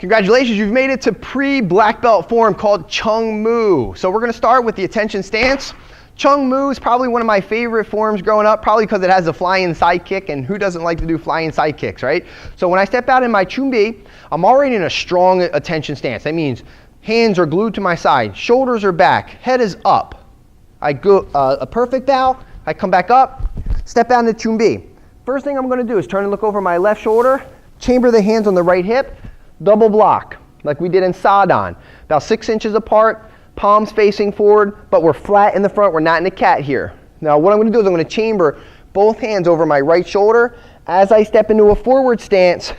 Congratulations, you've made it to pre-black belt form called Choong Moo. So we're going to start with the attention stance. Choong Moo is probably one of my favorite forms growing up, probably because it has a flying side kick, and who doesn't like to do flying side kicks, right? So when I step out in my Choong Moo, I'm already in a strong attention stance. That means hands are glued to my side, shoulders are back, head is up. I go a perfect bow, I come back up, step out into Choong Moo. First thing I'm going to do is turn and look over my left shoulder, chamber the hands on the right hip, double block, like we did in Sadon, about 6 inches apart, palms facing forward, but we're flat in the front, we're not in a cat here. Now what I'm going to do is I'm going to chamber both hands over my right shoulder. As I step into a forward stance,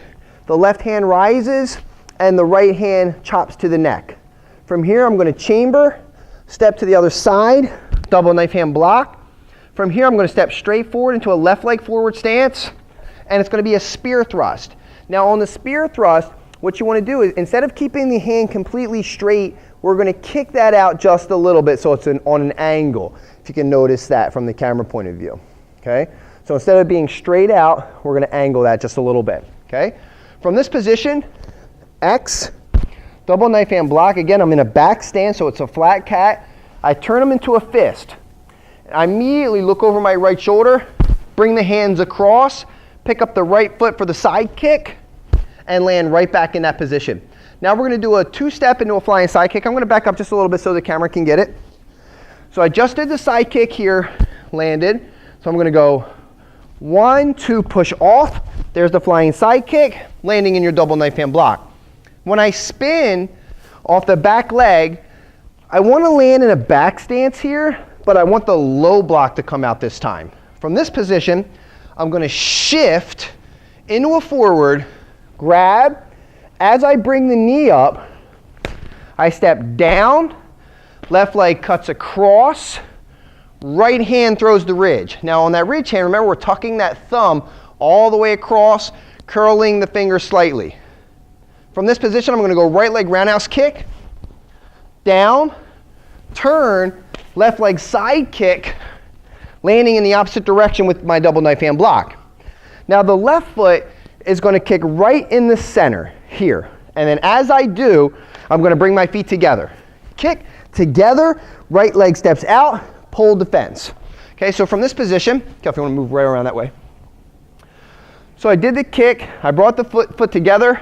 the left hand rises and the right hand chops to the neck. From here I'm going to chamber, step to the other side, double knife hand block. From here I'm going to step straight forward into a left leg forward stance, and it's going to be a spear thrust. Now on the spear thrust, what you want to do is, instead of keeping the hand completely straight, we're going to kick that out just a little bit so it's on an angle, if you can notice that from the camera point of view. Okay? So instead of being straight out, we're going to angle that just a little bit. Okay? From this position, X, double knife hand block. Again, I'm in a back stance, so it's a flat cat. I turn them into a fist. I immediately look over my right shoulder, bring the hands across, pick up the right foot for the side kick, and land right back in that position. Now we're going to do a two-step into a flying side kick. I'm going to back up just a little bit so the camera can get it. So I just did the side kick here, landed. So I'm going to go 1, 2, push off. There's the flying side kick, landing in your double knife hand block. When I spin off the back leg, I want to land in a back stance here, but I want the low block to come out this time. From this position, I'm going to shift into a forward, grab. As I bring the knee up, I step down, left leg cuts across, right hand throws the ridge. Now on that ridge hand, remember we're tucking that thumb all the way across, curling the finger slightly. From this position, I'm going to go right leg roundhouse kick, down, turn, left leg side kick, landing in the opposite direction with my double knife hand block. Now the left foot is going to kick right in the center here. And then as I do, I'm going to bring my feet together. Kick together, right leg steps out, pole defense. Okay, so from this position, if you want to move right around that way. So I did the kick, I brought the foot together,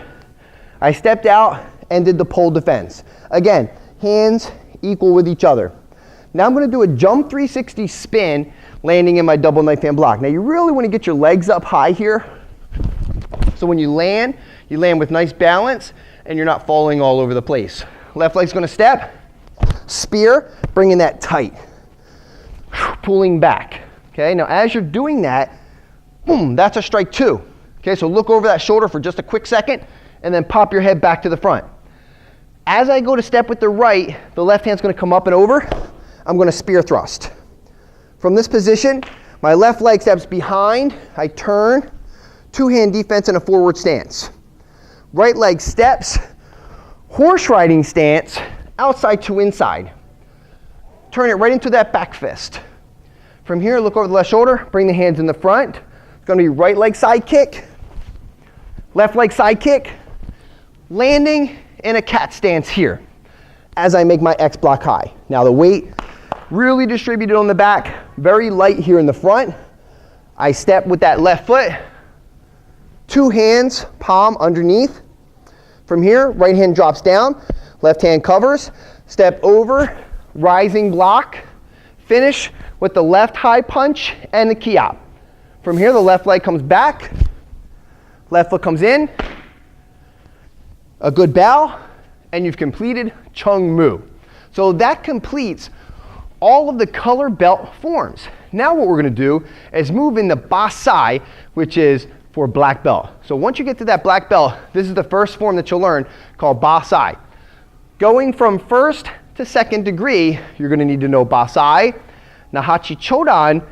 I stepped out and did the pole defense. Again, hands equal with each other. Now I'm going to do a jump 360 spin, landing in my double knife hand block. Now you really want to get your legs up high here. So when you land with nice balance and you're not falling all over the place. Left leg's going to step, spear, bringing that tight, pulling back. Okay, now as you're doing that, boom, that's a strike 2. Okay, so look over that shoulder for just a quick second and then pop your head back to the front. As I go to step with the right, the left hand's going to come up and over. I'm going to spear thrust. From this position, my left leg steps behind, I turn, two-hand defense in a forward stance. Right leg steps, horse riding stance, outside to inside. Turn it right into that back fist. From here, look over the left shoulder, bring the hands in the front. It's going to be right leg side kick, left leg side kick, landing in a cat stance here as I make my X block high. Now the weight really distributed on the back, very light here in the front. I step with that left foot, two hands, palm underneath. From here, right hand drops down, left hand covers, step over, rising block, finish with the left high punch and the kiap. From here, the left leg comes back, left foot comes in, a good bow, and you've completed Choong Moo. So that completes all of the color belt forms. Now what we're going to do is move into Ba Sai, which is for black belt. So once you get to that black belt, this is the first form that you'll learn called Ba Sai. Going from first to second degree, you're going to need to know Ba Sai, Nahachi Chodan,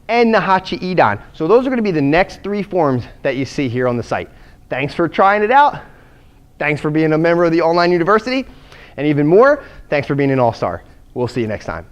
and Nahachi Idan. So those are going to be the next 3 forms that you see here on the site. Thanks for trying it out. Thanks for being a member of the online university. And even more, thanks for being an all-star. We'll see you next time.